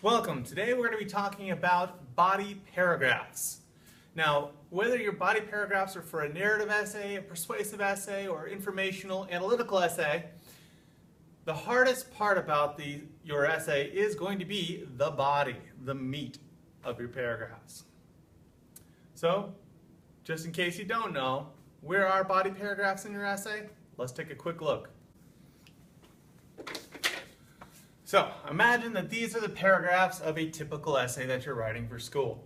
Welcome. Today we're going to be talking about body paragraphs. Now, whether your body paragraphs are for a narrative essay, a persuasive essay, or informational, analytical essay, the hardest part about your essay is going to be the body, the meat of your paragraphs. So, just in case you don't know, where are body paragraphs in your essay? Let's take a quick look. So, imagine that these are the paragraphs of a typical essay that you're writing for school.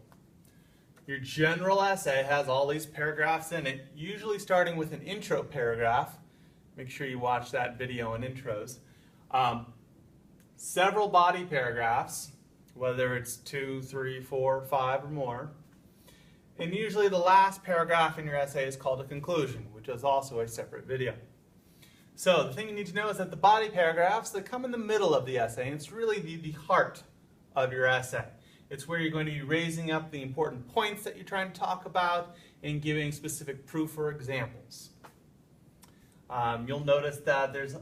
Your general essay has all these paragraphs in it, usually starting with an intro paragraph. Make sure you watch that video on intros. Several body paragraphs, whether it's 2, 3, 4, 5, or more. And usually the last paragraph in your essay is called a conclusion, which is also a separate video. So the thing you need to know is that the body paragraphs, they come in the middle of the essay, and it's really the heart of your essay. It's where you're going to be raising up the important points that you're trying to talk about and giving specific proof or examples. You'll notice that there's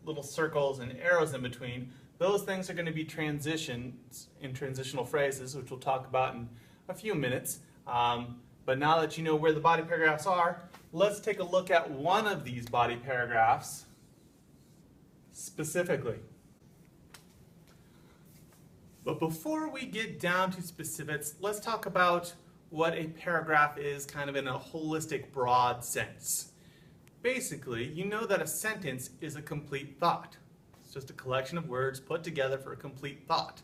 little circles and arrows in between. Those things are going to be transitions in transitional phrases, which we'll talk about in a few minutes. But now that you know where the body paragraphs are, let's take a look at one of these body paragraphs specifically. But before we get down to specifics, let's talk about what a paragraph is kind of in a holistic, broad sense. Basically, you know that a sentence is a complete thought. It's just a collection of words put together for a complete thought.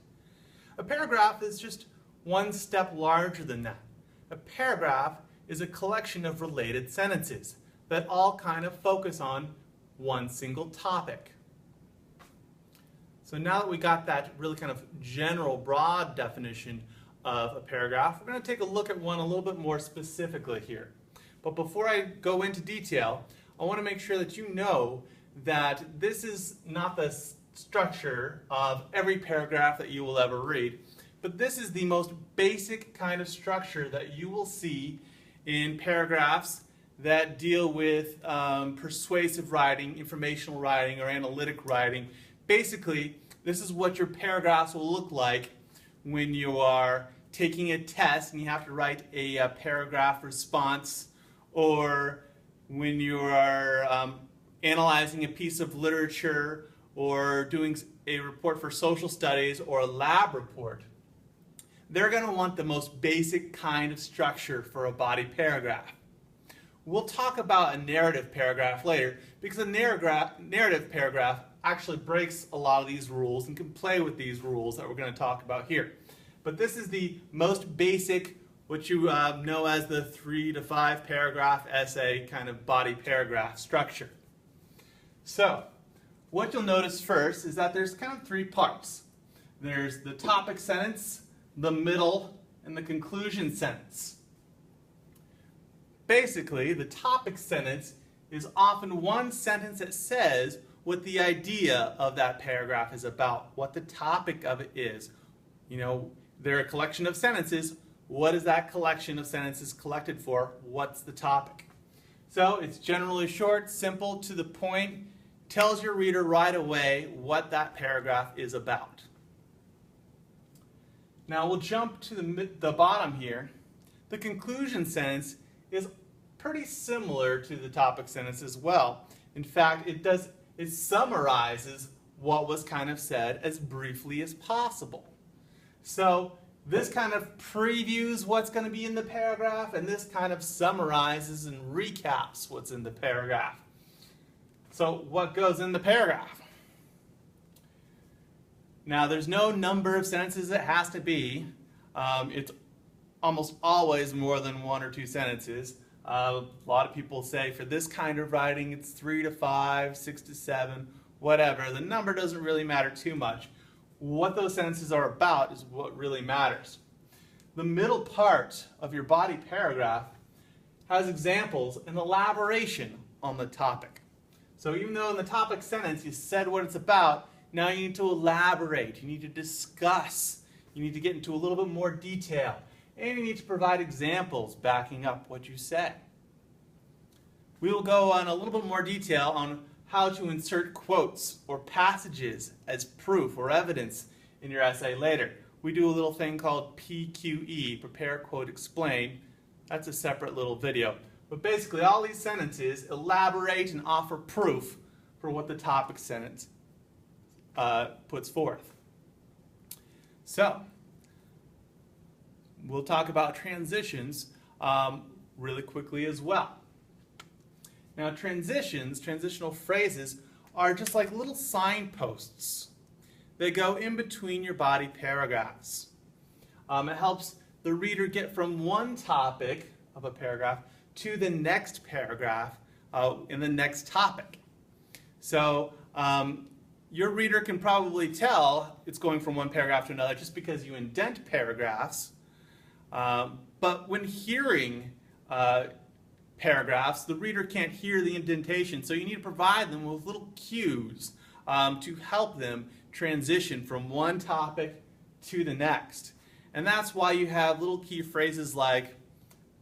A paragraph is just one step larger than that. A paragraph is a collection of related sentences that all kind of focus on one single topic. So now that we got that really kind of general, broad definition of a paragraph, we're going to take a look at one a little bit more specifically here. But before I go into detail, I want to make sure that you know that this is not the structure of every paragraph that you will ever read, but this is the most basic kind of structure that you will see in paragraphs that deal with persuasive writing, informational writing, or analytic writing. Basically, this is what your paragraphs will look like when you are taking a test and you have to write a paragraph response, or when you are analyzing a piece of literature, or doing a report for social studies, or a lab report. They're going to want the most basic kind of structure for a body paragraph. We'll talk about a narrative paragraph later, because a narrative paragraph actually breaks a lot of these rules and can play with these rules that we're going to talk about here. But this is the most basic, what you know as the 3 to 5 paragraph essay kind of body paragraph structure. So, what you'll notice first is that there's kind of 3 parts. There's the topic sentence, the middle, and the conclusion sentence. Basically, the topic sentence is often one sentence that says what the idea of that paragraph is about, what the topic of it is. You know, they're a collection of sentences. What is that collection of sentences collected for? What's the topic? So it's generally short, simple, to the point, tells your reader right away what that paragraph is about. Now we'll jump to the bottom here. The conclusion sentence is pretty similar to the topic sentence as well. In fact, it summarizes what was kind of said as briefly as possible. So this kind of previews what's going to be in the paragraph, and this kind of summarizes and recaps what's in the paragraph. So what goes in the paragraph? Now, there's no number of sentences it has to be. It's almost always more than 1 or 2 sentences. A lot of people say for this kind of writing it's 3 to 5, 6 to 7, whatever. The number doesn't really matter too much. What those sentences are about is what really matters. The middle part of your body paragraph has examples and elaboration on the topic. So even though in the topic sentence you said what it's about, now you need to elaborate, you need to discuss, you need to get into a little bit more detail, and you need to provide examples backing up what you said. We will go on a little bit more detail on how to insert quotes or passages as proof or evidence in your essay later. We do a little thing called PQE, prepare, quote, explain. That's a separate little video. But basically all these sentences elaborate and offer proof for what the topic sentence puts forth. So, we'll talk about transitions really quickly as well. Now transitional phrases, are just like little signposts. They go in between your body paragraphs. It helps the reader get from one topic of a paragraph to the next paragraph in the next topic. So your reader can probably tell it's going from one paragraph to another just because you indent paragraphs. But when hearing paragraphs, the reader can't hear the indentation, so you need to provide them with little cues to help them transition from one topic to the next. And that's why you have little key phrases like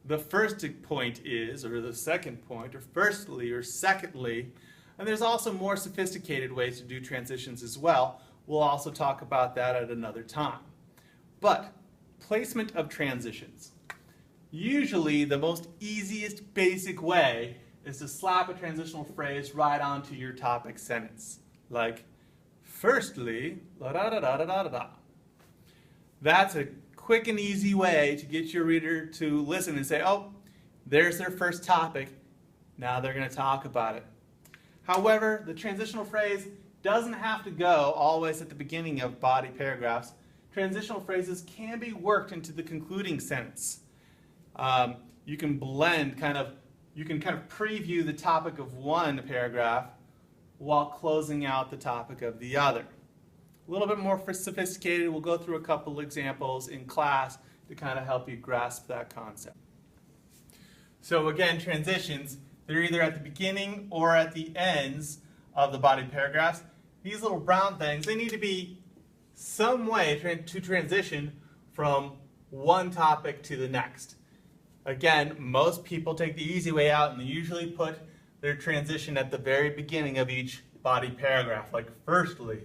the first point is, or the second point, or firstly, or secondly. And there's also more sophisticated ways to do transitions as well. We'll also talk about that at another time. But placement of transitions. Usually the most easiest basic way is to slap a transitional phrase right onto your topic sentence. Like, firstly, da da da da da da da. That's a quick and easy way to get your reader to listen and say, oh, there's their first topic, now they're going to talk about it. However, the transitional phrase doesn't have to go always at the beginning of body paragraphs. Transitional phrases can be worked into the concluding sentence. You can blend you can preview the topic of one paragraph while closing out the topic of the other. A little bit more sophisticated, we'll go through a couple examples in class to kind of help you grasp that concept. So again, transitions, they're either at the beginning or at the ends of the body paragraphs. These little brown things, they need to be some way to transition from one topic to the next. Again, most people take the easy way out and they usually put their transition at the very beginning of each body paragraph, like firstly,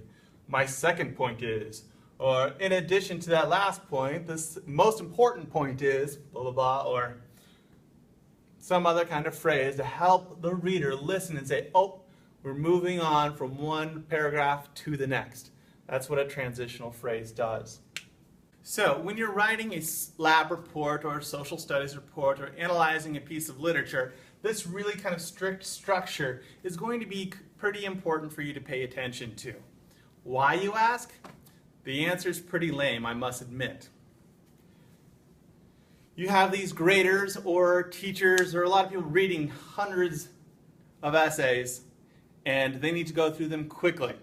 my second point is, or in addition to that last point, this most important point is, blah, blah, blah, or some other kind of phrase to help the reader listen and say, oh, we're moving on from one paragraph to the next. That's what a transitional phrase does. So when you're writing a lab report or a social studies report or analyzing a piece of literature, this really kind of strict structure is going to be pretty important for you to pay attention to. Why, you ask? The answer is pretty lame, I must admit. You have these graders or teachers or a lot of people reading hundreds of essays and they need to go through them quickly.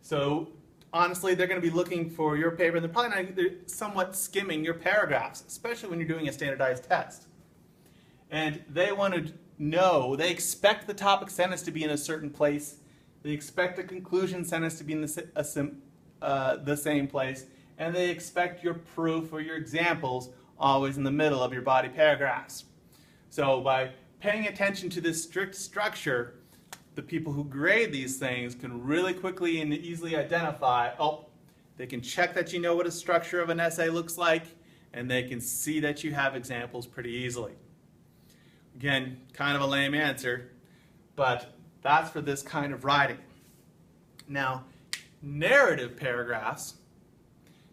So honestly, they're going to be looking for your paper and they're probably not, they're somewhat skimming your paragraphs, especially when you're doing a standardized test. And they want to know, they expect the topic sentence to be in a certain place, they expect the conclusion sentence to be in the same place, and they expect your proof or your examples always in the middle of your body paragraphs. So by paying attention to this strict structure, the people who grade these things can really quickly and easily identify, oh, they can check that you know what a structure of an essay looks like, and they can see that you have examples pretty easily. Again, kind of a lame answer, but that's for this kind of writing. Now, narrative paragraphs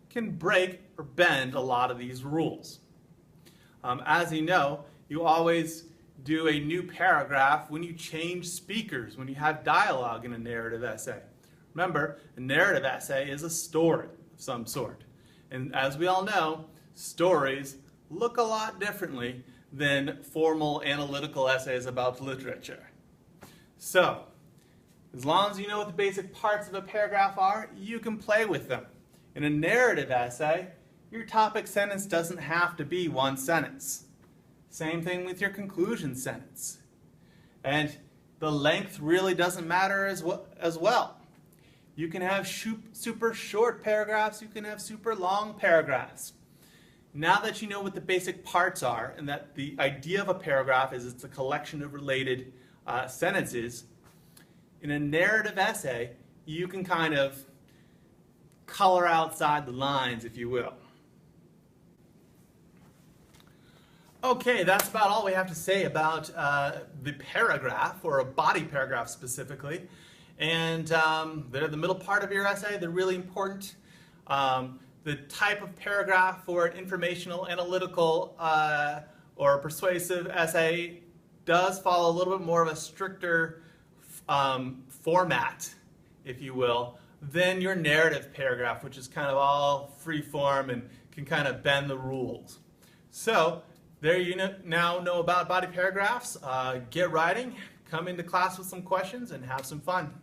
can break or bend a lot of these rules. As you know, you always do a new paragraph when you change speakers, when you have dialogue in a narrative essay. Remember, a narrative essay is a story of some sort. And as we all know, stories look a lot differently than formal analytical essays about literature. So, as long as you know what the basic parts of a paragraph are, you can play with them. In a narrative essay, your topic sentence doesn't have to be one sentence. Same thing with your conclusion sentence. And the length really doesn't matter as well. You can have super short paragraphs, you can have super long paragraphs. Now that you know what the basic parts are, and that the idea of a paragraph is it's a collection of related sentences, in a narrative essay, you can kind of color outside the lines, if you will. Okay, that's about all we have to say about the paragraph, or a body paragraph specifically. And they're the middle part of your essay. They're really important. The type of paragraph for an informational, analytical, or persuasive essay does follow a little bit more of a stricter format, if you will, than your narrative paragraph, which is kind of all free form and can kind of bend the rules. So there you now know about body paragraphs. Get writing, come into class with some questions, and have some fun.